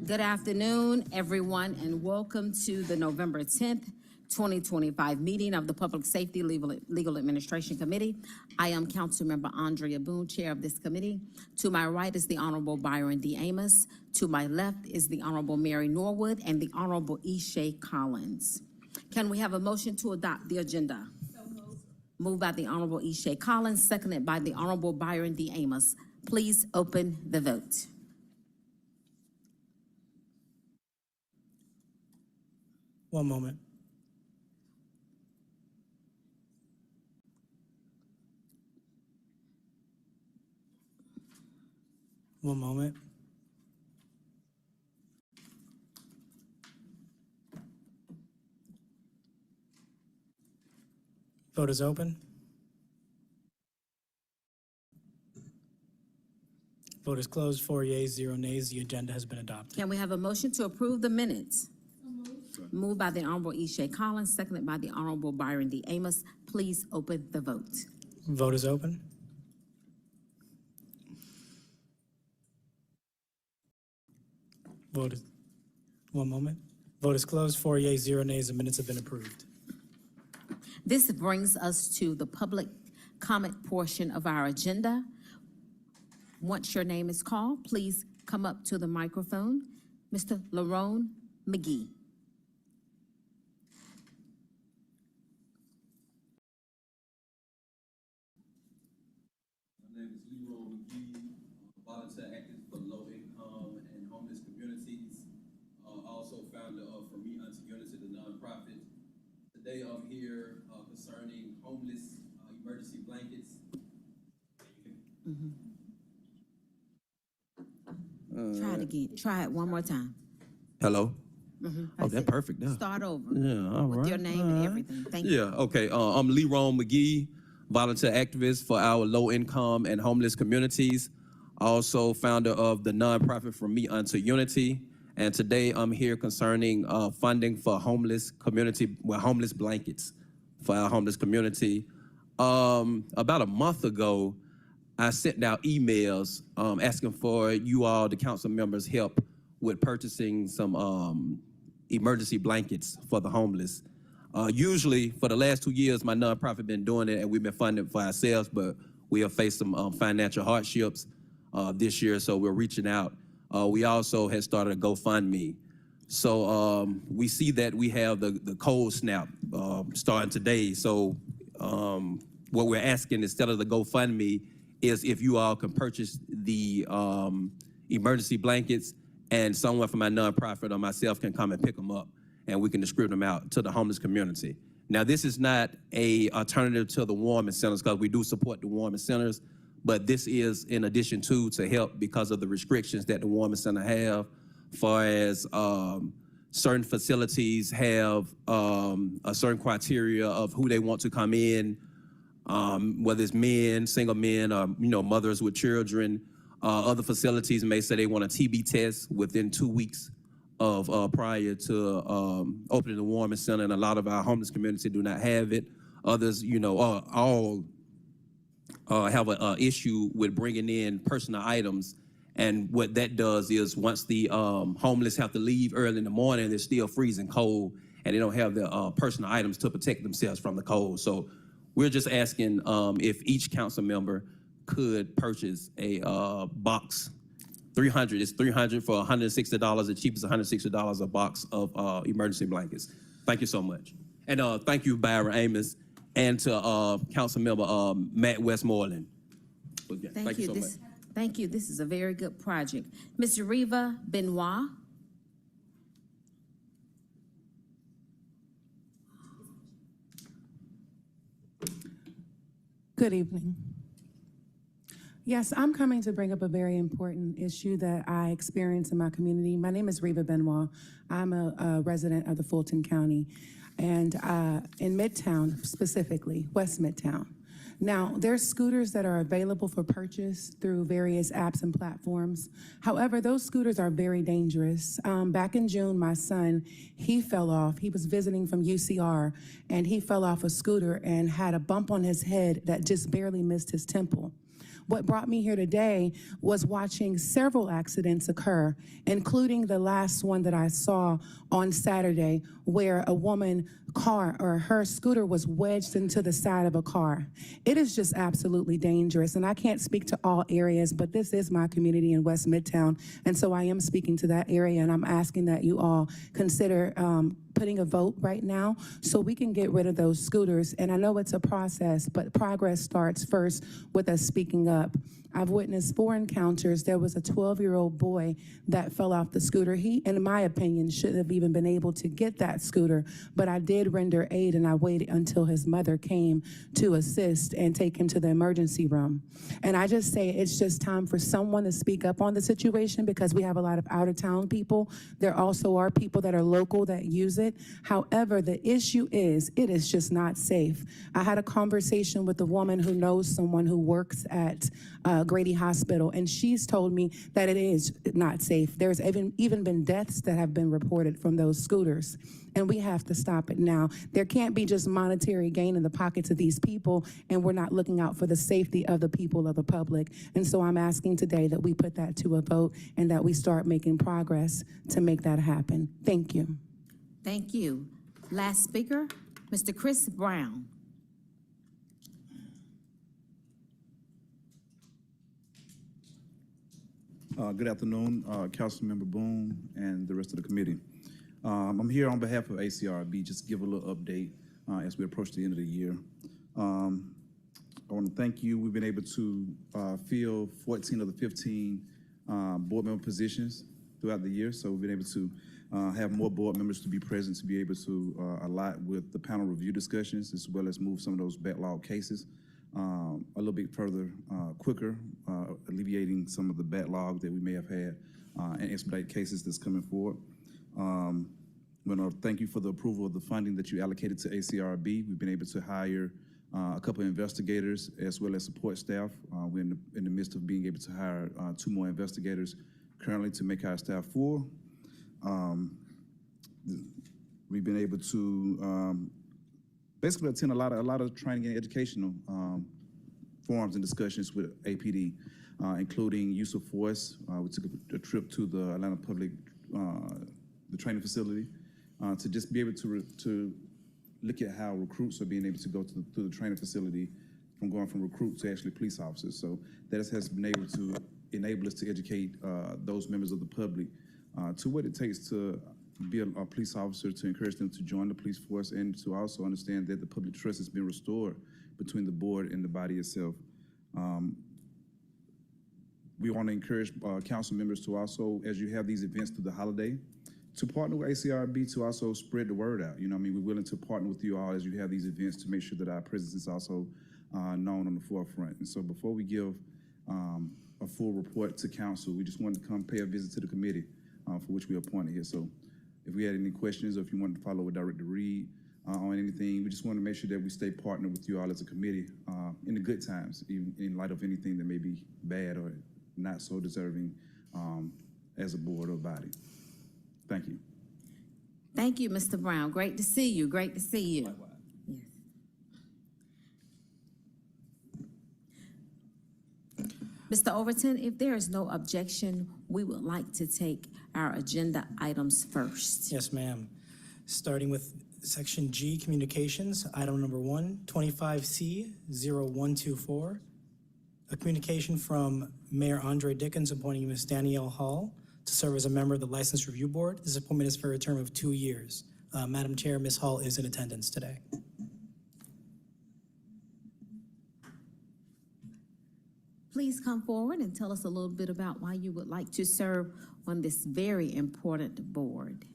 Good afternoon, everyone, and welcome to the November 10th, 2025 meeting of the Public Safety Legal Administration Committee. I am Councilmember Andrea Boone, Chair of this committee. To my right is the Honorable Byron D. Amos. To my left is the Honorable Mary Norwood and the Honorable Ishay Collins. Can we have a motion to adopt the agenda? Moved by the Honorable Ishay Collins, seconded by the Honorable Byron D. Amos. Please open the vote. One moment. One moment. Vote is open. Vote is closed. 4 yeas, 0 nays. The agenda has been adopted. Can we have a motion to approve the minutes? Moved by the Honorable Ishay Collins, seconded by the Honorable Byron D. Amos. Please open the vote. Vote is open. Vote is, one moment. Vote is closed. 4 yeas, 0 nays. The minutes have been approved. This brings us to the public comment portion of our agenda. Once your name is called, please come up to the microphone. Mr. Lerone McGee. My name is Leroy McGee, volunteer active for low-income and homeless communities. Also founder of For Me Unto Unity, the nonprofit. Today I'm here concerning homeless emergency blankets. Try it again. Try it one more time. Hello. Oh, that's perfect now. Start over. Yeah, all right. With your name and everything. Thank you. Yeah, okay. I'm Leroy McGee, volunteer activist for our low-income and homeless communities. Also founder of the nonprofit For Me Unto Unity. And today I'm here concerning funding for homeless community, homeless blankets for our homeless community. About a month ago, I sent out emails asking for you all, the council members, help with purchasing some emergency blankets for the homeless. Usually, for the last 2 years, my nonprofit been doing it, and we've been funding for ourselves, but we have faced some financial hardships this year, so we're reaching out. We also had started a GoFundMe. So we see that we have the cold snap starting today. So what we're asking instead of the GoFundMe is if you all can purchase the emergency blankets, and someone from my nonprofit or myself can come and pick them up, and we can distribute them out to the homeless community. Now, this is not an alternative to the warming centers, because we do support the warming centers, but this is in addition to help because of the restrictions that the warming center have, far as certain facilities have a certain criteria of who they want to come in, whether it's men, single men, or mothers with children. Other facilities may say they want a TB test within 2 weeks of prior to opening the warming center, and a lot of our homeless community do not have it. Others, all have an issue with bringing in personal items, and what that does is once the homeless have to leave early in the morning, they're still freezing cold, and they don't have the personal items to protect themselves from the cold. So we're just asking if each council member could purchase a box. It's $300 for $160. The cheapest $160 a box of emergency blankets. Thank you so much. And thank you, Byron Amos, and to Council Member Matt Westmoreland. Thank you so much. Thank you. This is a very good project. Ms. Riva Benoit. Good evening. Yes, I'm coming to bring up a very important issue that I experience in my community. My name is Riva Benoit. I'm a resident of the Fulton County, and in Midtown specifically, West Midtown. Now, there's scooters that are available for purchase through various apps and platforms. However, those scooters are very dangerous. Back in June, my son, he fell off. He was visiting from UCR, and he fell off a scooter and had a bump on his head that just barely missed his temple. What brought me here today was watching several accidents occur, including the last one that I saw on Saturday, where a woman car or her scooter was wedged into the side of a car. It is just absolutely dangerous, and I can't speak to all areas, but this is my community in West Midtown, and so I am speaking to that area, and I'm asking that you all consider putting a vote right now so we can get rid of those scooters. And I know it's a process, but progress starts first with us speaking up. I've witnessed 4 encounters. There was a 12-year-old boy that fell off the scooter. He, in my opinion, shouldn't have even been able to get that scooter, but I did render aid, and I waited until his mother came to assist and take him to the emergency room. And I just say it's just time for someone to speak up on the situation, because we have a lot of out-of-town people. There also are people that are local that use it. However, the issue is, it is just not safe. I had a conversation with a woman who knows someone who works at Grady Hospital, and she's told me that it is not safe. There's even been deaths that have been reported from those scooters, and we have to stop it now. There can't be just monetary gain in the pockets of these people, and we're not looking out for the safety of the people, of the public. And so I'm asking today that we put that to a vote and that we start making progress to make that happen. Thank you. Thank you. Last speaker, Mr. Chris Brown. Good afternoon, Councilmember Boone and the rest of the committee. I'm here on behalf of ACRB, just to give a little update as we approach the end of the year. I want to thank you. We've been able to fill 14 of the 15 board member positions throughout the year, so we've been able to have more board members to be present, to be able to allot with the panel review discussions, as well as move some of those backlog cases a little bit further quicker, alleviating some of the backlog that we may have had and expedite cases that's coming forward. I want to thank you for the approval of the funding that you allocated to ACRB. We've been able to hire a couple of investigators as well as support staff. We're in the midst of being able to hire 2 more investigators currently to make our staff full. We've been able to basically attend a lot of training and educational forums and discussions with APD, including use of force. We took a trip to the Atlanta Public, the training facility, to just be able to look at how recruits are being able to go through the training facility, from going from recruit to actually police officers. So that has been able to enable us to educate those members of the public to what it takes to be a police officer, to encourage them to join the police force, and to also understand that the public trust has been restored between the board and the body itself. We want to encourage council members to also, as you have these events through the holiday, to partner with ACRB to also spread the word out. You know, I mean, we're willing to partner with you all as you have these events to make sure that our presence is also known on the forefront. And so before we give a full report to council, we just wanted to come pay a visit to the committee for which we appointed here. So if we had any questions, or if you wanted to follow with Director Reed on anything, we just want to make sure that we stay partnered with you all as a committee in the good times, even in light of anything that may be bad or not so deserving as a board or body. Thank you. Thank you, Mr. Brown. Great to see you. Great to see you. Likewise. Yes. Mr. Overton, if there is no objection, we would like to take our agenda items first. Yes, ma'am. Starting with Section G, Communications, item number 1, 25C-0124. A communication from Mayor Andre Dickens appointing Ms. Danielle Hall to serve as a member of the License Review Board. This appointment is for a term of 2 years. Madam Chair, Ms. Hall is in attendance today. Please come forward and tell us a little bit about why you would like to serve on this very important board.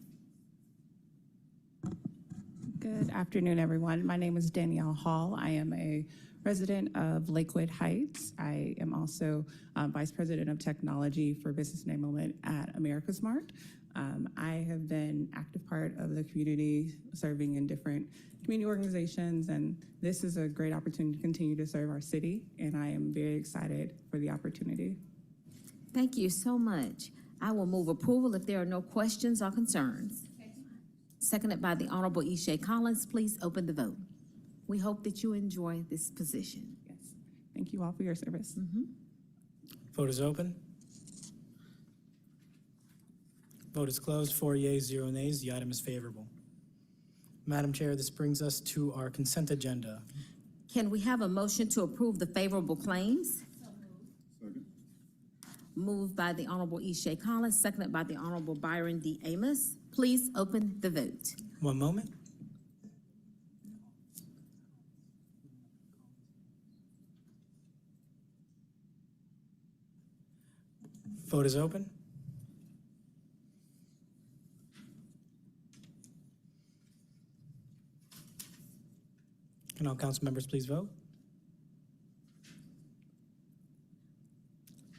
Good afternoon, everyone. My name is Danielle Hall. I am a resident of Lakewood Heights. I am also Vice President of Technology for Business Enablement at America's Mart. I have been active part of the community, serving in different community organizations, and this is a great opportunity to continue to serve our city, and I am very excited for the opportunity. Thank you so much. I will move approval if there are no questions or concerns. Seconded by the Honorable Ishe Collins. Please open the vote. We hope that you enjoy this position. Yes, Thank you all for your service. Vote is open. Vote is closed. 4 yeas, 0 nays. The item is favorable. Madam Chair, this brings us to our consent agenda. Can we have a motion to approve the favorable claims? Moved by the Honorable Ishay Collins, seconded by the Honorable Byron D. Amos. Please open the vote. One moment. Vote is open. Can all council members please vote?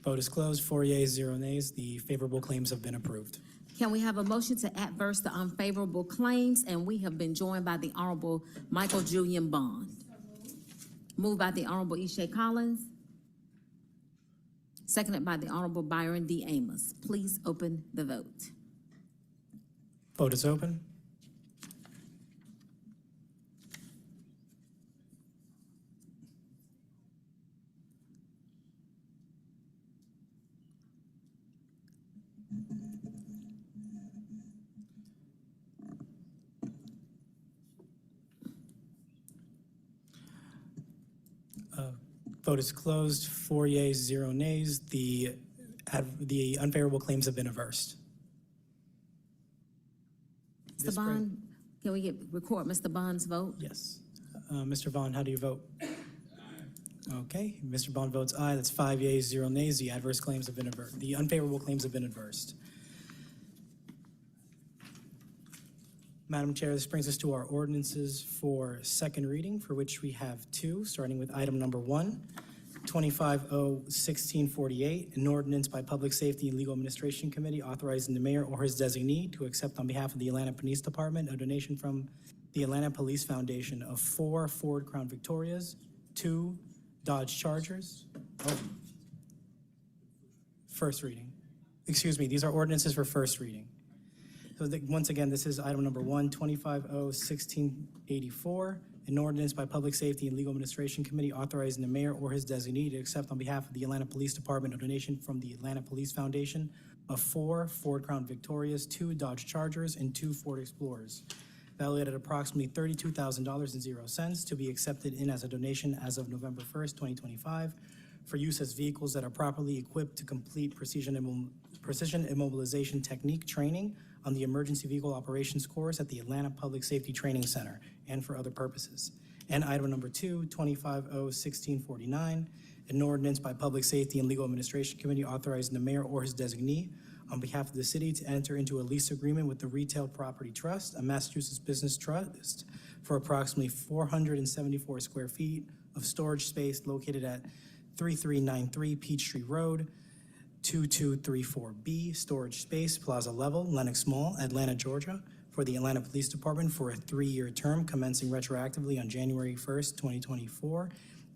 Vote is closed. 4 yeas, 0 nays. The favorable claims have been approved. Can we have a motion to adverse the unfavorable claims? And we have been joined by the Honorable Michael Julian Bond. Moved by the Honorable Ishay Collins, seconded by the Honorable Byron D. Amos. Please open the vote. Vote is open. Vote is closed. 4 yeas, 0 nays. The unfavorable claims have been averse. Mr. Bond, can we record Mr. Bond's vote? Yes. Mr. Bond, how do you vote? Okay, Mr. Bond votes aye. That's 5 yeas, 0 nays. The adverse claims have been averse. The unfavorable claims have been adversed. Madam Chair, this brings us to our ordinances for second reading, for which we have two, starting with item number 1, 25-0-1648, an ordinance by Public Safety and Legal Administration Committee authorizing the mayor or his designee to accept on behalf of the Atlanta Police Department a donation from the Atlanta Police Foundation of 4 Ford Crown Victorias, 2 Dodge Chargers. First reading. Excuse me, these are ordinances for first reading. So once again, this is item number 1, 25-0-1684, an ordinance by Public Safety and Legal Administration Committee authorizing the mayor or his designee to accept on behalf of the Atlanta Police Department a donation from the Atlanta Police Foundation of 4 Ford Crown Victorias, 2 Dodge Chargers, and 2 Ford Explorers, valued at approximately $32,000.00 to be accepted in as a donation as of November 1st, 2025, for use as vehicles that are properly equipped to complete precision immobilization technique training on the Emergency Vehicle Operations course at the Atlanta Public Safety Training Center and for other purposes. And item number 2, 25-0-1649, an ordinance by Public Safety and Legal Administration Committee authorizing the mayor or his designee on behalf of the city to enter into a lease agreement with the Retail Property Trust, a Massachusetts business trust, for approximately 474 square feet of storage space located at 3393 Peachtree Road, 2234B, storage space, plaza level, Lenox Mall, Atlanta, Georgia, for the Atlanta Police Department for a 3-year term commencing retroactively on January 1st, 2024,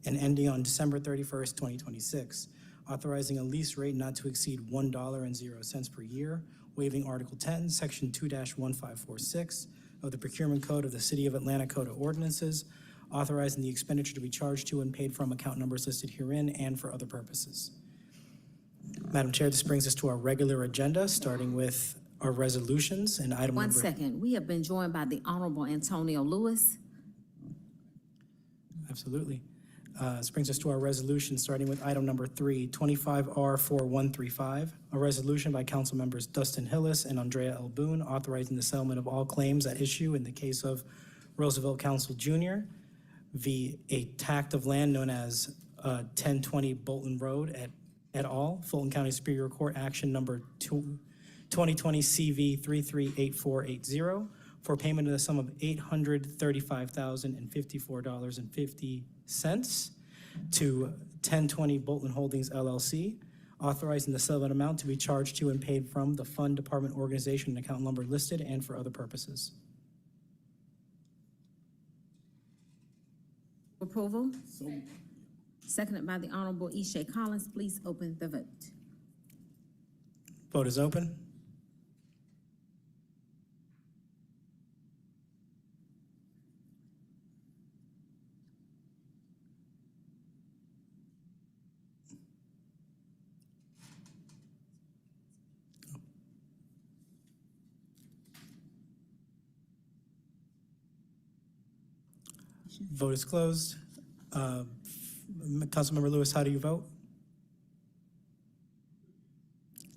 and ending on December 31st, 2026, authorizing a lease rate not to exceed $1.00 per year, waiving Article 10, Section 2-1546 of the Procurement Code of the City of Atlanta Code of Ordinances, authorizing the expenditure to be charged to and paid from account numbers listed herein and for other purposes. Madam Chair, this brings us to our regular agenda, starting with our resolutions and item One number... second. We have been joined by the Honorable Antonio Lewis. Absolutely. This brings us to our resolution, starting with item number 3, 25R4135, a resolution by council members Dustin Hillis and Andrea L. Boone authorizing the settlement of all claims at issue in the case of Roosevelt Council Jr. v. a tract of land known as 1020 Bolton Road et al., Fulton County Superior Court Action Number 2020 CV 338480 for payment of the sum of $835,054.50 to 1020 Bolton Holdings LLC, authorizing the settlement amount to be charged to and paid from the fund department organization and account number listed and for other purposes. Approval? Seconded by the Honorable Ishay Collins. Please open the vote. Vote is open. Vote is closed. Councilmember Lewis, how do you vote?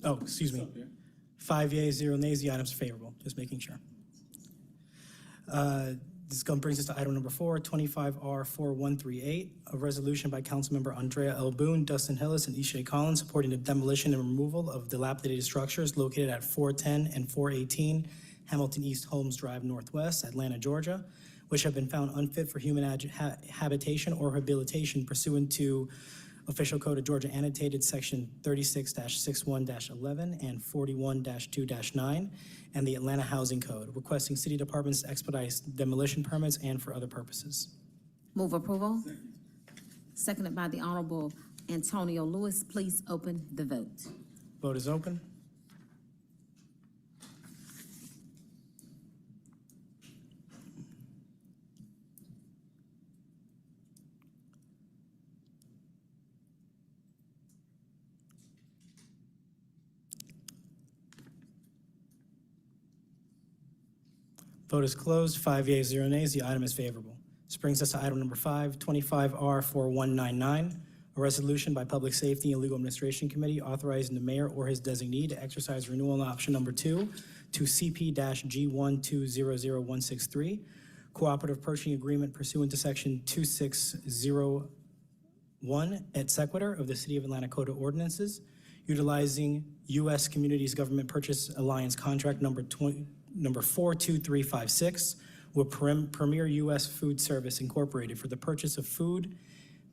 Oh, excuse me. 5 yeas, 0 nays, the item's favorable, just making sure. This brings us to item number 4, 25R4138, a resolution by Councilmember Andrea L. Boone, Dustin Hillis, and Ishay Collins supporting the demolition and removal of dilapidated structures located at 410 and 418 Hamilton East Holmes Drive Northwest, Atlanta, Georgia, which have been found unfit for human habitation or rehabilitation pursuant to Official Code of Georgia annotated section 36-61-11 and 41-2-9, and the Atlanta Housing Code, requesting city departments to expedite demolition permits and for other purposes. Move approval. Seconded by the Honorable Antonio Lewis. Please open the vote. Vote is open. Vote is closed. 5 yeas, 0 nays. The item is favorable. This brings us to item number 5, 25R4199, a resolution by Public Safety and Legal Administration Committee authorizing the mayor or his designee to exercise renewal option number 2 to CP-G1200163, cooperative purchasing agreement pursuant to section 2601 et sequitur of the City of Atlanta Code of Ordinances, utilizing U.S. Communities Government Purchase Alliance contract number 42356 with Premier U.S. Food Service Incorporated for the purchase of food,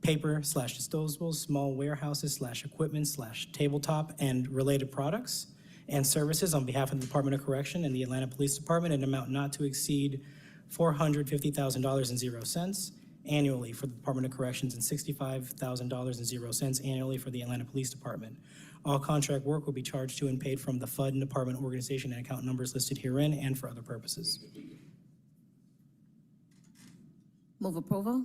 paper/disposables, small warehouses/equipment/tabletop and related products and services on behalf of the Department of Correction and the Atlanta Police Department in an amount not to exceed $450,000.00 annually for the Department of Corrections and $65,000.00 annually for the Atlanta Police Department. All contract work will be charged to and paid from the FUD and department organization and account numbers listed herein and for other purposes. Move approval.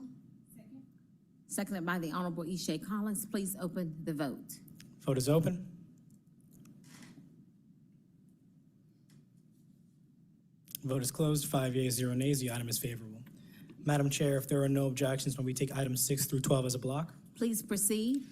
Seconded by the Honorable Ishay Collins. Please open the vote. Vote is open. Vote is closed. 5 yeas, 0 nays. The item is favorable. Madam Chair, if there are no objections, when we take items 6 through 12 as a block. Please proceed.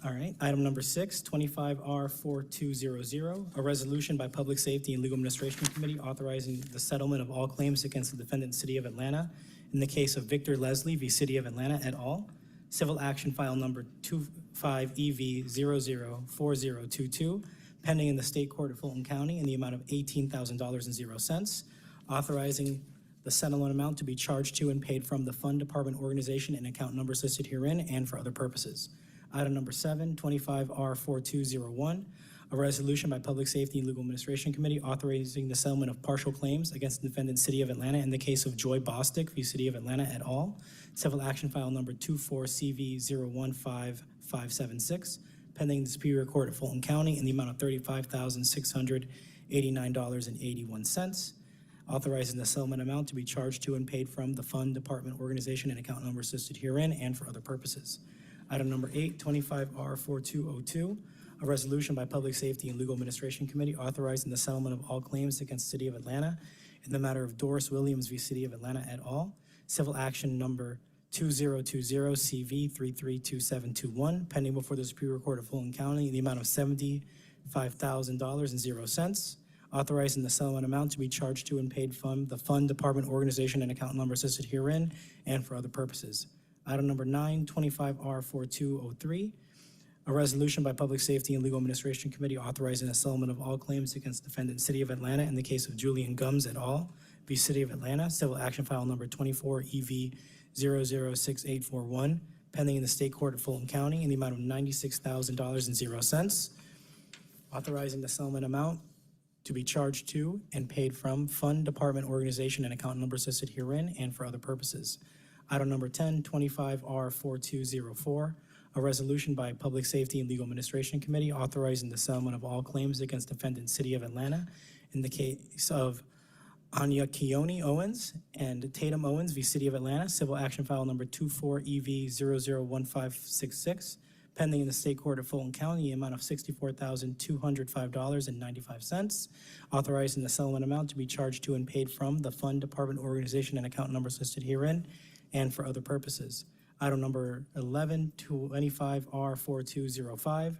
All right, item number 6, 25R4200, a resolution by Public Safety and Legal Administration Committee authorizing the settlement of all claims against the defendant, City of Atlanta, in the case of Victor Leslie v. City of Atlanta et al., civil action file number 25EV004022, pending in the State Court of Fulton County in the amount of $18,000.00, authorizing the settlement amount to be charged to and paid from the Fund Department organization and account numbers listed herein and for other purposes. Item number 7, 25R4201, a resolution by Public Safety and Legal Administration Committee authorizing the settlement of partial claims against the defendant, City of Atlanta, in the case of Joy Bostick v. City of Atlanta et al., civil action file number 24CV015576, pending in the Superior Court of Fulton County in the amount of $35,689.81, authorizing the settlement amount to be charged to and paid from the Fund Department organization and account numbers listed herein and for other purposes. Item number 8, 25R4202, a resolution by Public Safety and Legal Administration Committee authorizing the settlement of all claims against the City of Atlanta in the matter of Doris Williams v. City of Atlanta et al., civil action number 2020CV332721, pending before the Superior Court of Fulton County in the amount of $75,000.00, authorizing the settlement amount to be charged to and paid from the Fund Department organization and account numbers listed herein and for other purposes. Item number 9, 25R4203, a resolution by Public Safety and Legal Administration Committee authorizing the settlement of all claims against defendant City of Atlanta in the case of Julian Gumbs et al. v. City of Atlanta, civil action file number 24EV006841, pending in the State Court of Fulton County in the amount of $96,000.00, authorizing the settlement amount to be charged to and paid from Fund Department organization and account numbers listed herein and for other purposes. Item number 10, 25R4204, a resolution by Public Safety and Legal Administration Committee authorizing the settlement of all claims against defendant City of Atlanta in the case of Anya Keone Owens and Tatum Owens v. City of Atlanta, civil action file number 24EV001566, pending in the State Court of Fulton County, the amount of $64,205.95, authorizing the settlement amount to be charged to and paid from the Fund Department organization and account numbers listed herein and for other purposes. Item number 1125R4205,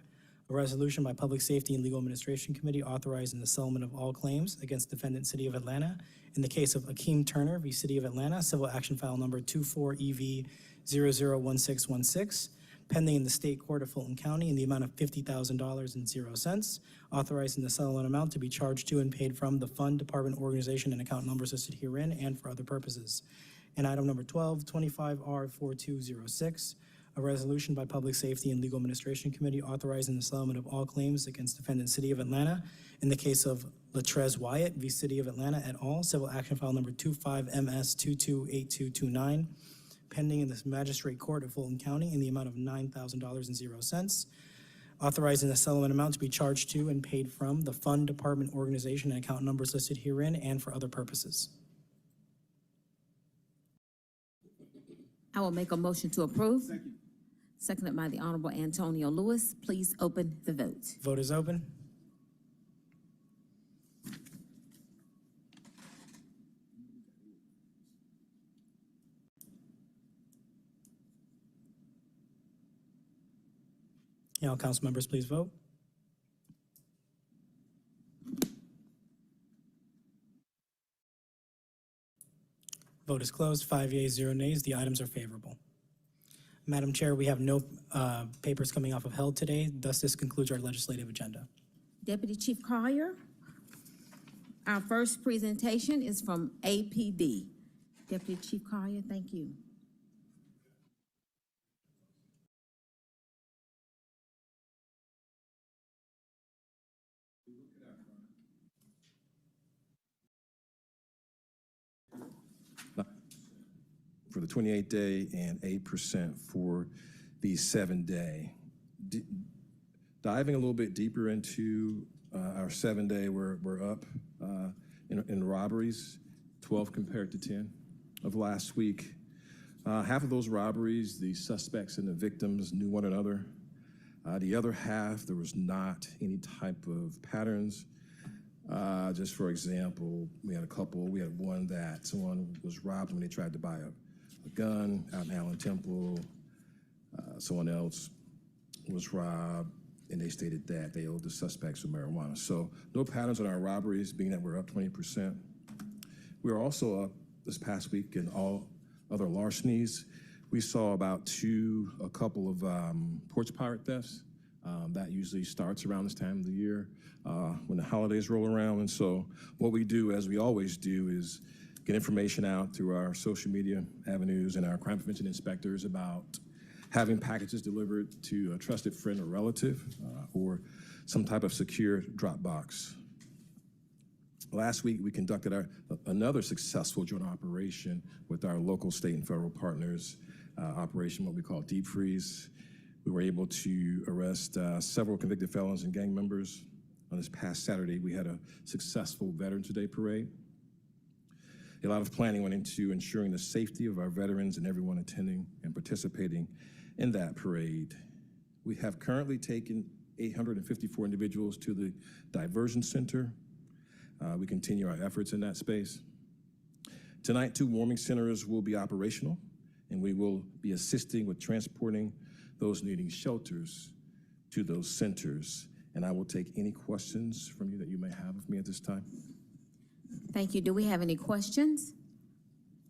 a resolution by Public Safety and Legal Administration Committee authorizing the settlement of all claims against defendant City of Atlanta in the case of Akeem Turner v. City of Atlanta, civil action file number 24EV001616, pending in the State Court of Fulton County in the amount of $50,000.00, authorizing the settlement amount to be charged to and paid from the fund, department, organization, and account numbers listed herein and for other purposes. And item number 1225R4206, a resolution by Public Safety and Legal Administration Committee authorizing the settlement of all claims against defendant City of Atlanta in the case of Latrez Wyatt v. City of Atlanta et al., civil action file number 25MS228229, pending in the Magistrate Court of Fulton County in the amount of $9,000.00, authorizing the settlement amount to be charged to and paid from the fund, department, organization, and account numbers listed herein and for other purposes. I will make a motion to approve. Seconded by the Honorable Antonio Lewis. Please open the vote. Vote is open. Now, council members, please vote. Vote is closed. 5 yeas, 0 nays. The items are favorable. Madam Chair, we have no papers coming off of held today. Thus, this concludes our legislative agenda. Deputy Chief Collier, our first presentation is from APD. Deputy Chief Collier, thank you. For the 28-day and 8% for the 7-day. Diving a little bit deeper into our 7-day, we're up in robberies, 12 compared to 10 of last week. Half of those robberies, the suspects and the victims knew one another. The other half, there was not any type of patterns. Just for example, we had one that someone was robbed when they tried to buy a gun out in Allen Temple. Someone else was robbed, and they stated that they owed the suspects some marijuana. So no patterns on our robberies, being that we're up 20%. We were also up this past week in all other larcenies. We saw about a couple of porch pirate thefts. That usually starts around this time of the year when the holidays roll around. And so what we do, as we always do, is get information out through our social media avenues and our crime prevention inspectors about having packages delivered to a trusted friend or relative or some type of secure drop box. Last week, we conducted another successful joint operation with our local, state, and federal partners, operation what we call Deep Freeze. We were able to arrest several convicted felons and gang members. On this past Saturday, we had a successful Veterans Day parade. A lot of planning went into ensuring the safety of our veterans and everyone attending and participating in that parade. We have currently taken 854 individuals to the diversion center. We continue our efforts in that space. Tonight, 2 warming centers will be operational, and we will be assisting with transporting those needing shelters to those centers. And I will take any questions from you that you may have of me at this time. Thank you. Do we have any questions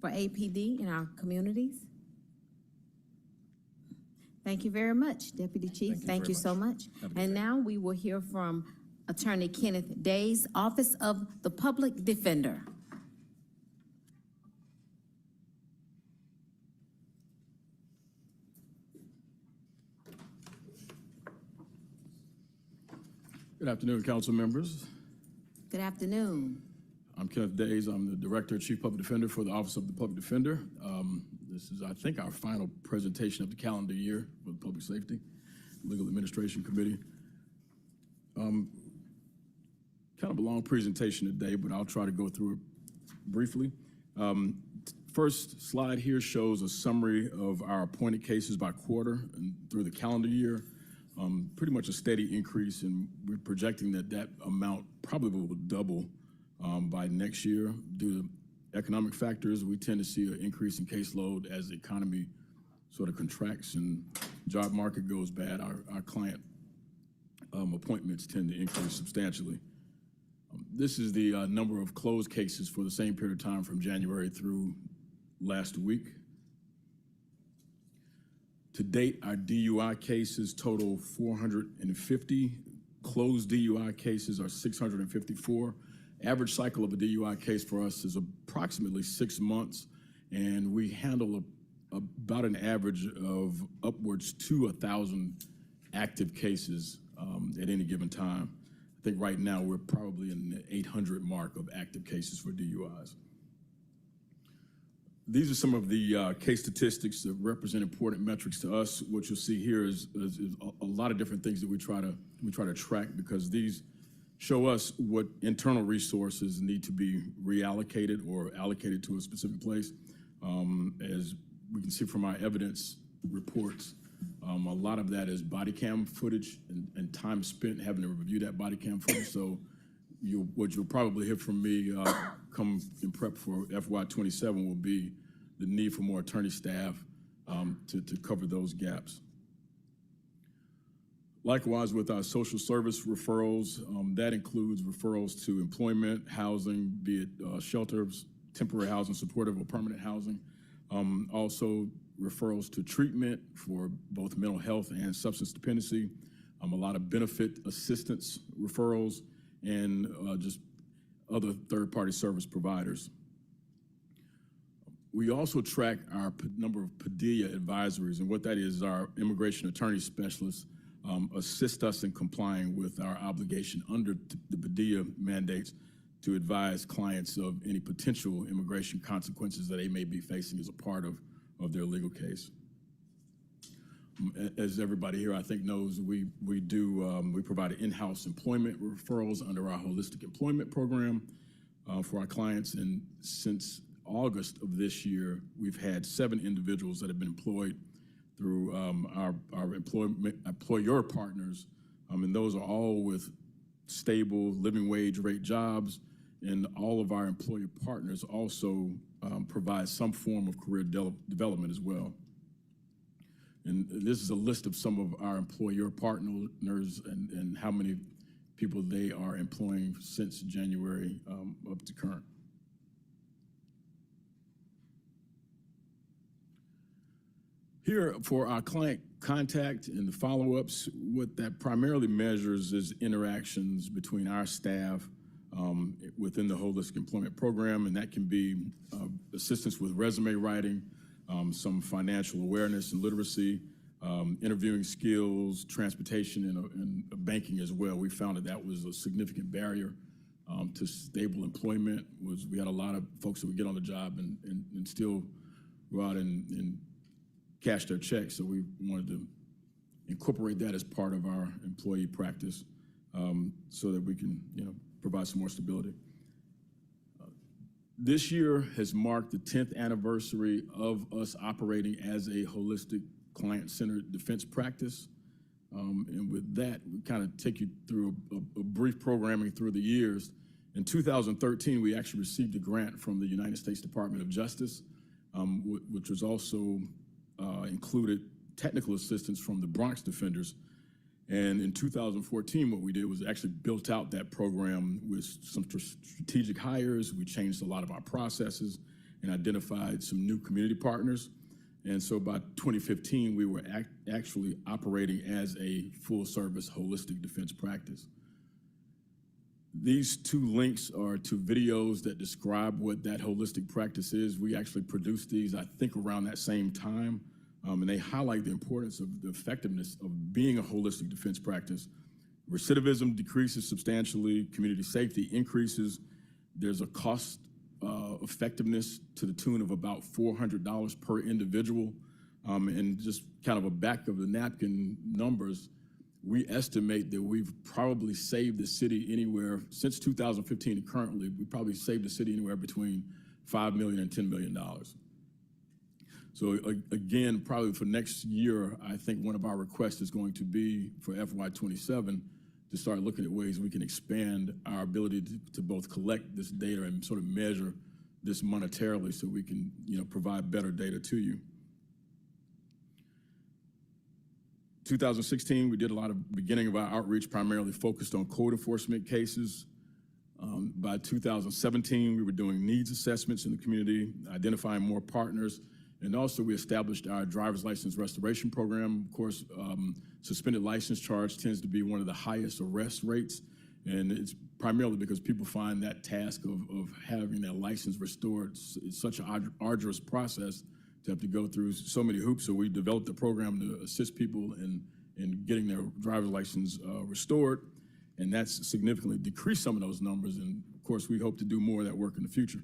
for APD in our communities? Thank you very much, Deputy Chief. Thank you so much. And now we will hear from Attorney Kenneth Days, Office of the Public Defender. Good afternoon, council members. Good afternoon. I'm Kenneth Days. I'm the Director, Chief Public Defender for the Office of the Public Defender. This is, I think, our final presentation of the calendar year for the Public Safety Legal Administration Committee. Kind of a long presentation today, but I'll try to go through it briefly. First slide here shows a summary of our appointed cases by quarter and through the calendar year. Pretty much a steady increase, and we're projecting that amount probably will double by next year due to economic factors, we tend to see an increase in caseload as the economy sort of contracts and job market goes bad. Our client appointments tend to increase substantially. This is the number of closed cases for the same period of time from January through last week. To date, our DUI cases total 450. Closed DUI cases are 654. Average cycle of a DUI case for us is approximately 6 months, and we handle about an average of upwards to 1,000 active cases at any given time. I think right now we're probably in the 800 mark of active cases for DUIs. These are some of the case statistics that represent important metrics to us. What you'll see here is a lot of different things that we try to track, because these show us what internal resources need to be reallocated or allocated to a specific place. As we can see from our evidence reports, a lot of that is body cam footage and time spent having to review that body cam footage. So what you'll probably hear from me come in prep for FY27 will be the need for more attorney staff to cover those gaps. Likewise, with our social service referrals, that includes referrals to employment, housing, be it shelters, temporary housing, supportive or permanent housing. Also referrals to treatment for both mental health and substance dependency. A lot of benefit assistance referrals, and just other third-party service providers. We also track our number of Padilla advisories, and what that is our immigration attorney specialists assist us in complying with our obligation under the Padilla mandates to advise clients of any potential immigration consequences that they may be facing as a part of their legal case. As everybody here I think knows, we provide in-house employment referrals under our holistic employment program for our clients, and since August of this year, we've had 7 individuals that have been employed through our employer partners, and those are all with stable living wage rate jobs, and all of our employer partners also provide some form of career development as well. And this is a list of some of our employer partners and how many people they are employing since January up to current. Here, for our client contact and the follow-ups, what that primarily measures is interactions between our staff within the holistic employment program, and that can be assistance with resume writing, some financial awareness and literacy, interviewing skills, transportation, and banking as well. We found that was a significant barrier to stable employment. We had a lot of folks that would get on the job and still go out and cash their checks, so we wanted to incorporate that as part of our employee practice so that we can provide some more stability. This year has marked the 10th anniversary of us operating as a holistic client-centered defense practice. And with that, we kind of take you through a brief programming through the years. In 2013, we actually received a grant from the United States Department of Justice, which was also included technical assistance from the Bronx Defenders. And in 2014, what we did was actually built out that program with some strategic hires. We changed a lot of our processes and identified some new community partners. And so by 2015, we were actually operating as a full-service holistic defense practice. These 2 links are to videos that describe what that holistic practice is. We actually produced these, I think, around that same time. And they highlight the importance of the effectiveness of being a holistic defense practice. Recidivism decreases substantially, community safety increases. There's a cost effectiveness to the tune of about $400 per individual. And just kind of a back of the napkin numbers, we estimate that we've probably saved the city anywhere, since 2015 to currently, we probably saved the city anywhere between $5 million and $10 million. So again, probably for next year, I think one of our requests is going to be for FY27 to start looking at ways we can expand our ability to both collect this data and sort of measure this monetarily so we can, provide better data to you. 2016, we did a lot of beginning of our outreach primarily focused on code enforcement cases. By 2017, we were doing needs assessments in the community, identifying more partners, and also we established our driver's license restoration program. Of course, suspended license charge tends to be one of the highest arrest rates, and it's primarily because people find that task of having their license restored, it's such an arduous process to have to go through so many hoops. So we developed a program to assist people in getting their driver's license restored, and that's significantly decreased some of those numbers. And of course, we hope to do more of that work in the future.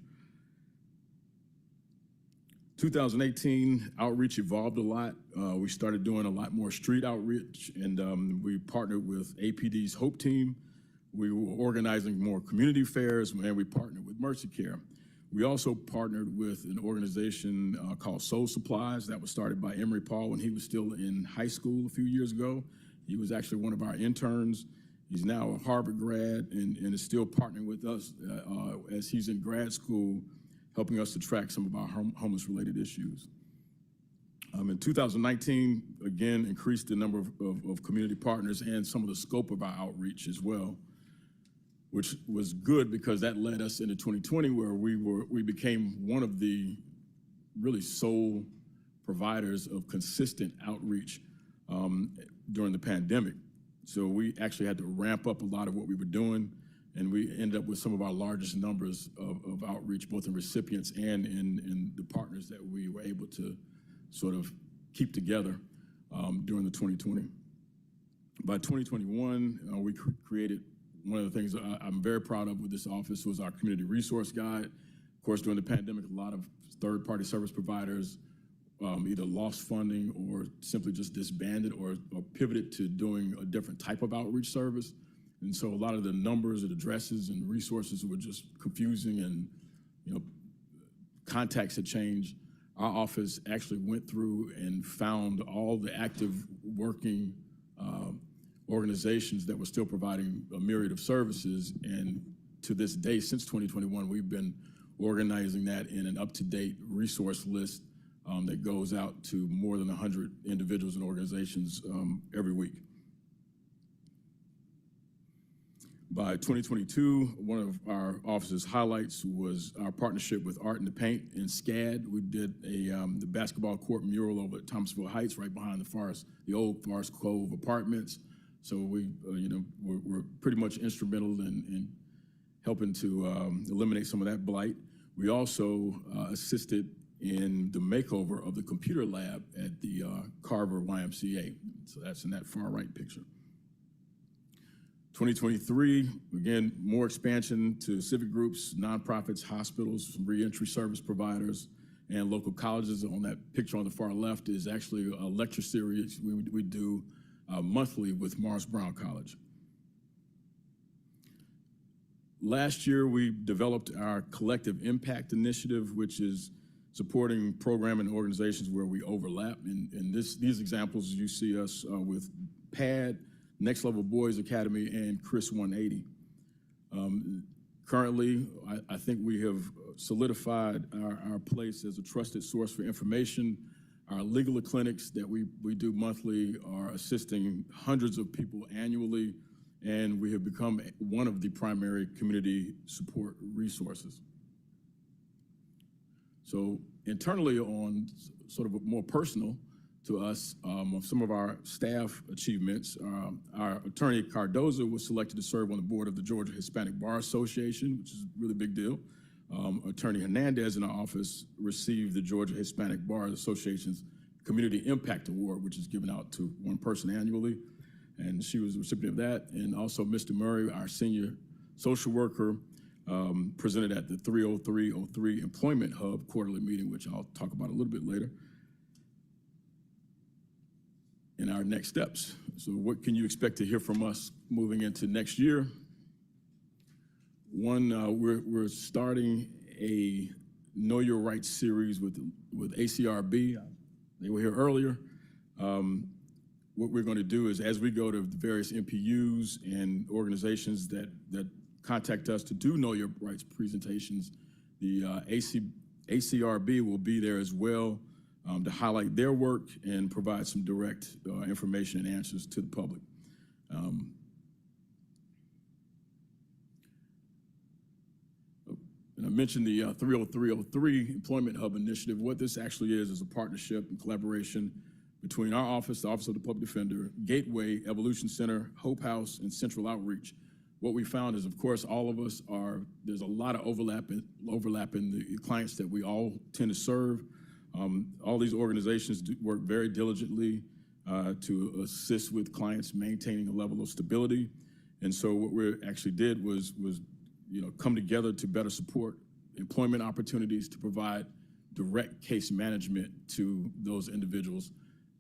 2018, outreach evolved a lot. We started doing a lot more street outreach, and we partnered with APD's Hope Team. We were organizing more community fairs, and we partnered with Mercy Care. We also partnered with an organization called Soul Supplies that was started by Emery Paul when he was still in high school a few years ago. He was actually one of our interns. He's now a Harvard grad and is still partnering with us as he's in grad school, helping us to track some of our homeless-related issues. In 2019, again, increased the number of community partners and some of the scope of our outreach as well, which was good because that led us into 2020 where we became one of the really sole providers of consistent outreach during the pandemic. So we actually had to ramp up a lot of what we were doing, and we ended up with some of our largest numbers of outreach, both in recipients and in the partners that we were able to sort of keep together during the 2020. By 2021, we created one of the things I'm very proud of with this office was our community resource guide. Of course, during the pandemic, a lot of third-party service providers either lost funding or simply just disbanded or pivoted to doing a different type of outreach service. And so a lot of the numbers and addresses and resources were just confusing, and contacts had changed. Our office actually went through and found all the active working organizations that were still providing a myriad of services. And to this day, since 2021, we've been organizing that in an up-to-date resource list that goes out to more than 100 individuals and organizations every week. By 2022, one of our office's highlights was our partnership with Art in the Paint and SCAD. We did the basketball court mural over at Thomasville Heights, right behind the old Forest Cove apartments. So we're pretty much instrumental in helping to eliminate some of that blight. We also assisted in the makeover of the computer lab at the Carver YMCA. So that's in that far right picture. 2023, again, more expansion to civic groups, nonprofits, hospitals, reentry service providers, and local colleges. On that picture on the far left is actually a lecture series we do monthly with Morris Brown College. Last year, we developed our Collective Impact Initiative, which is supporting program and organizations where we overlap. And these examples, you see us with PAD, Next Level Boys Academy, and Chris 180. Currently, I think we have solidified our place as a trusted source for information. Our legal clinics that we do monthly are assisting hundreds of people annually, and we have become one of the primary community support resources. So internally, on sort of a more personal to us, some of our staff achievements, our attorney Cardoza was selected to serve on the board of the Georgia Hispanic Bar Association, which is a really big deal. Attorney Hernandez in our office received the Georgia Hispanic Bar Association's Community Impact Award, which is given out to one person annually, and she was the recipient of that. And also Mr. Murray, our senior social worker, presented at the 30303 Employment Hub quarterly meeting, which I'll talk about a little bit later. And our next steps. So what can you expect to hear from us moving into next year? One, we're starting a Know Your Rights series with ACRB. They were here earlier. What we're going to do is, as we go to the various MPUs and organizations that contact us to do Know Your Rights presentations, The ACRB will be there as well to highlight their work and provide some direct information and answers to the public. And I mentioned the 30303 Employment Hub Initiative. What this actually is a partnership and collaboration between our office, the Office of the Public Defender, Gateway, Evolution Center, Hope House, and Central Outreach. What we found is, of course, all of us there's a lot of overlap in the clients that we all tend to serve. All these organizations work very diligently to assist with clients maintaining a level of stability. And so what we actually did was come together to better support employment opportunities, to provide direct case management to those individuals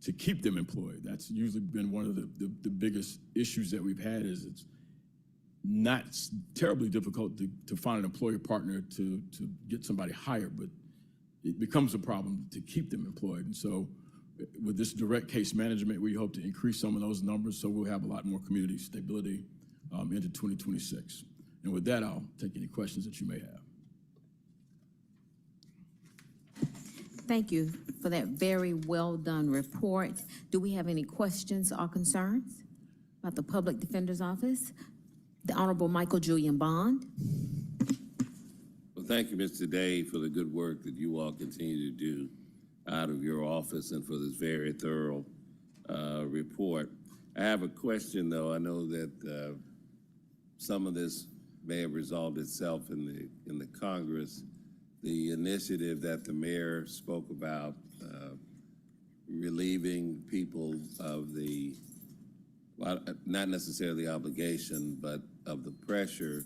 to keep them employed. That's usually been one of the biggest issues that we've had. Is it's not terribly difficult to find an employer partner to get somebody hired, but it becomes a problem to keep them employed. And so with this direct case management, we hope to increase some of those numbers so we'll have a lot more community stability into 2026. And with that, I'll take any questions that you may have. Thank you for that very well-done report. Do we have any questions or concerns about the Public Defender's Office? The Honorable Michael Julian Bond. Well, thank you, Mr. Day, for the good work that you all continue to do out of your office and for this very thorough report. I have a question, though. I know that some of this may have resolved itself in the Congress. The initiative that the mayor spoke about, relieving people of the, well, not necessarily the obligation, but of the pressure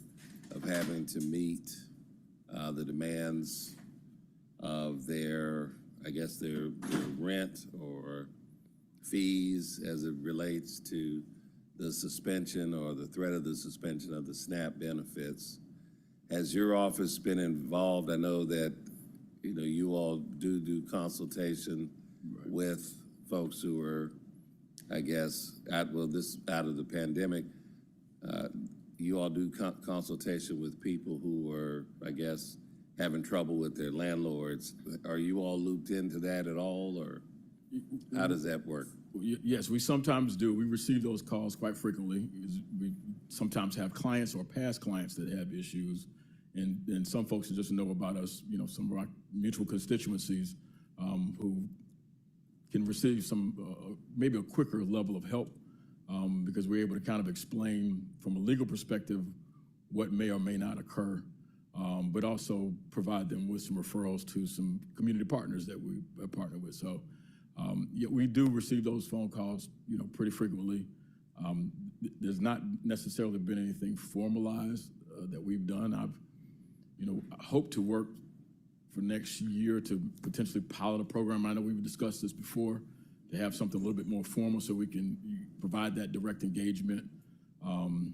of having to meet the demands of their, I guess, their rent or fees as it relates to the suspension or the threat of the suspension of the SNAP benefits. Has your office been involved? I know that, you all do consultation with folks who are, I guess, out of the pandemic. You all do consultation with people who are, I guess, having trouble with their landlords. Are you all looped into that at all, or how does that work? Yes, we sometimes do. We receive those calls quite frequently. We sometimes have clients or past clients that have issues, and some folks that just know about us, some of our mutual constituencies who can receive some, maybe a quicker level of help because we're able to kind of explain from a legal perspective what may or may not occur, but also provide them with some referrals to some community partners that we partner with. So yeah, we do receive those phone calls, pretty frequently. There's not necessarily been anything formalized that we've done. I hope to work for next year to potentially pilot a program. I know we've discussed this before, to have something a little bit more formal so we can provide that direct engagement, in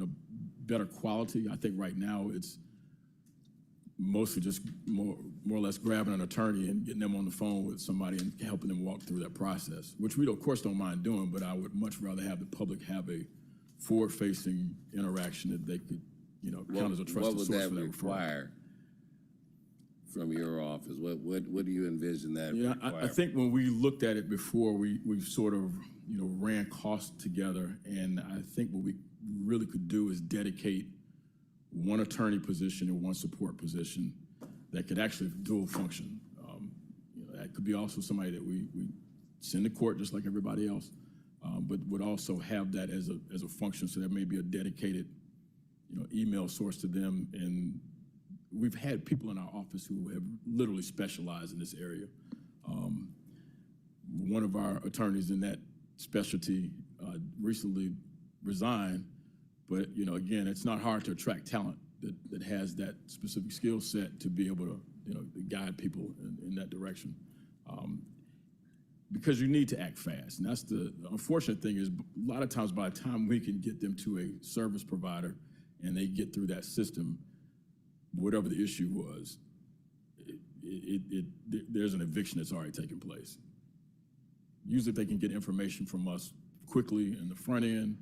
a better quality. I think right now it's mostly just more or less grabbing an attorney and getting them on the phone with somebody and helping them walk through that process, which we, of course, don't mind doing, but I would much rather have the public have a forward-facing interaction that they could, count as a trusted source for that referral. What would that require from your office? What do you envision that require? I think when we looked at it before, we sort of, ran costs together, and I think what we really could do is dedicate one attorney position and one support position that could actually dual function. That could be also somebody that we send to court just like everybody else, but would also have that as a function. So there may be a dedicated, email source to them. And we've had people in our office who have literally specialized in this area. One of our attorneys in that specialty recently resigned. But, again, it's not hard to attract talent that has that specific skill set to be able to, guide people in that direction. Because you need to act fast. And that's the unfortunate thing is a lot of times by the time we can get them to a service provider and they get through that system, whatever the issue was, there's an eviction that's already taken place. Usually if they can get information from us quickly in the front end,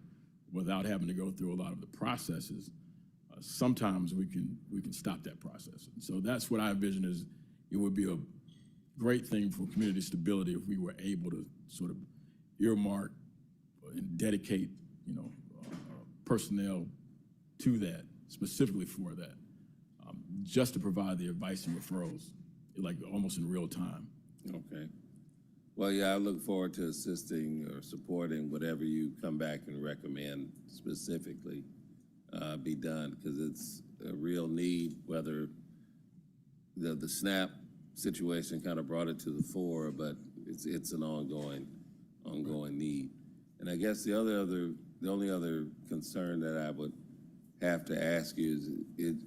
without having to go through a lot of the processes, sometimes we can stop that process. And so that's what I envision is it would be a great thing for community stability if we were able to sort of earmark and dedicate, personnel to that, specifically for that, just to provide the advice and referrals, like almost in real time. Okay. Well, yeah, I look forward to assisting or supporting whatever you come back and recommend specifically be done, because it's a real need, whether the SNAP situation kind of brought it to the fore, but it's an ongoing need. And I guess the only other concern that I would have to ask you is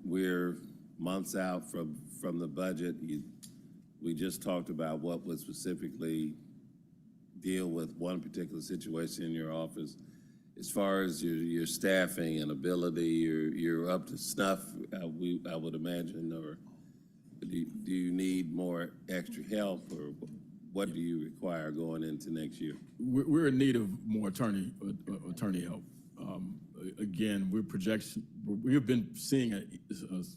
we're months out from the budget. We just talked about what would specifically deal with one particular situation in your office. As far as your staffing and ability, you're up to snuff, I would imagine, or do you need more extra help, or what do you require going into next year? We're in need of more attorney help. Again, we have been seeing a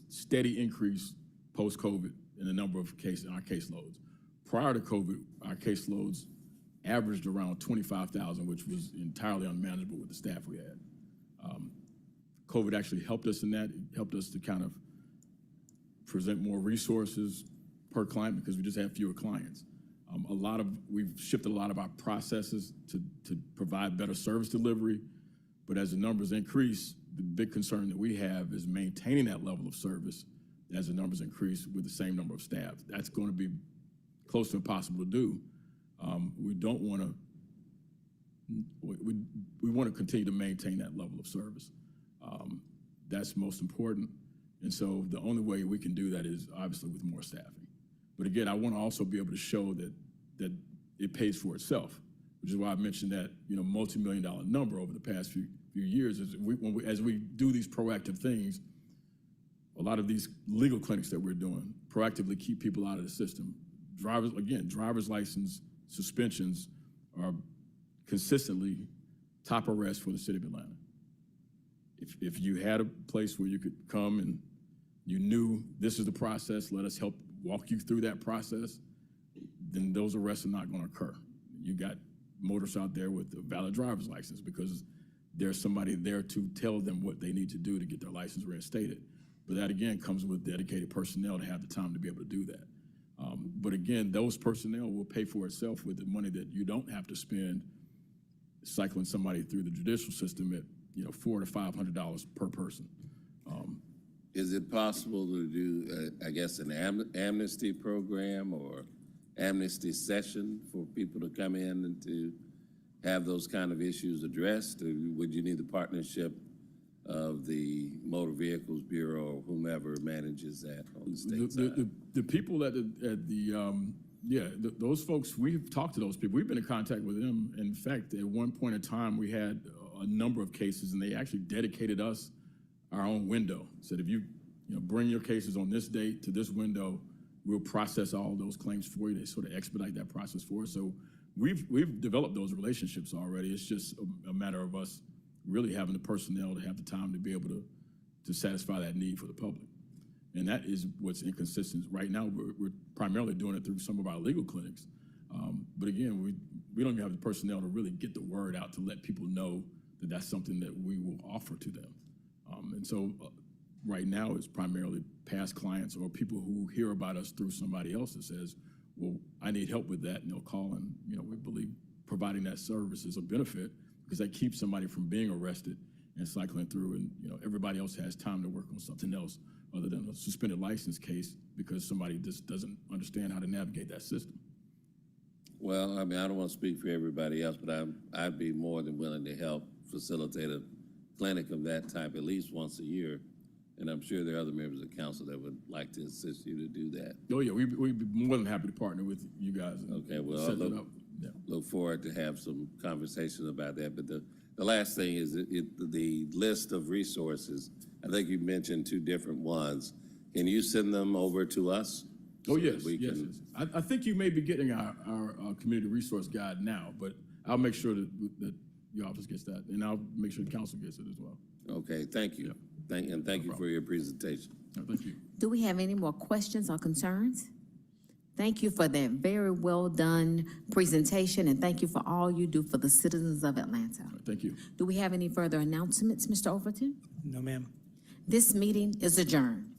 steady increase post-COVID in the number of cases, our caseloads. Prior to COVID, our caseloads averaged around 25,000, which was entirely unmanageable with the staff we had. COVID actually helped us in that. It helped us to kind of present more resources per client because we just had fewer clients. We've shifted a lot of our processes to provide better service delivery, but as the numbers increase, the big concern that we have is maintaining that level of service as the numbers increase with the same number of staff. That's going to be close to impossible to do. We don't want to, we want to continue to maintain that level of service. That's most important. And so the only way we can do that is obviously with more staffing. But again, I want to also be able to show that it pays for itself, which is why I mentioned that, multi-million-dollar number over the past few years. As we do these proactive things, a lot of these legal clinics that we're doing proactively keep people out of the system. Driver's license suspensions are consistently top arrest for the city of Atlanta. If you had a place where you could come and you knew this is the process, let us help walk you through that process, then those arrests are not going to occur. You got motorists out there with a valid driver's license because there's somebody there to tell them what they need to do to get their license reinstated. But that, again, comes with dedicated personnel to have the time to be able to do that. But again, those personnel will pay for itself with the money that you don't have to spend cycling somebody through the judicial system at $400 to $500 per person. Is it possible to do, an amnesty program or amnesty session for people to come in and to have those kind of issues addressed? Or would you need the partnership of the Motor Vehicles Bureau or whomever manages that on the state side? The people those folks, we've talked to those people. We've been in contact with them. In fact, at one point in time, we had a number of cases, and they actually dedicated us our own window. Said, if you bring your cases on this date to this window, we'll process all those claims for you. They sort of expedite that process for us. So we've developed those relationships already. It's just a matter of us really having the personnel to have the time to be able to satisfy that need for the public. And that is what's inconsistent. Right now, we're primarily doing it through some of our legal clinics. But again, we don't even have the personnel to really get the word out to let people know that that's something that we will offer to them. And so right now, it's primarily past clients or people who hear about us through somebody else that says, well, I need help with that. And they'll call, and we believe providing that service is a benefit because that keeps somebody from being arrested and cycling through, and everybody else has time to work on something else other than a suspended license case because somebody just doesn't understand how to navigate that system. Well, I don't want to speak for everybody else, but I'd be more than willing to help facilitate a clinic of that type at least once a year. And I'm sure there are other members of council that would like to assist you to do that. Oh, yeah, we'd be more than happy to partner with you guys. Okay, well, set it up. Yeah. Look forward to have some conversations about that. But the last thing is the list of resources. I think you mentioned two different ones. Can you send them over to us? Oh, yes, yes. I think you may be getting our community resource guide now, but I'll make sure that your office gets that, and I'll make sure the council gets it as well. Okay, thank you. Yeah. Thank you for your presentation. Thank you. Do we have any more questions or concerns? Thank you for that very well done presentation, and thank you for all you do for the citizens of Atlanta. Thank you. Do we have any further announcements, Mr. Overton? No, ma'am. This meeting is adjourned.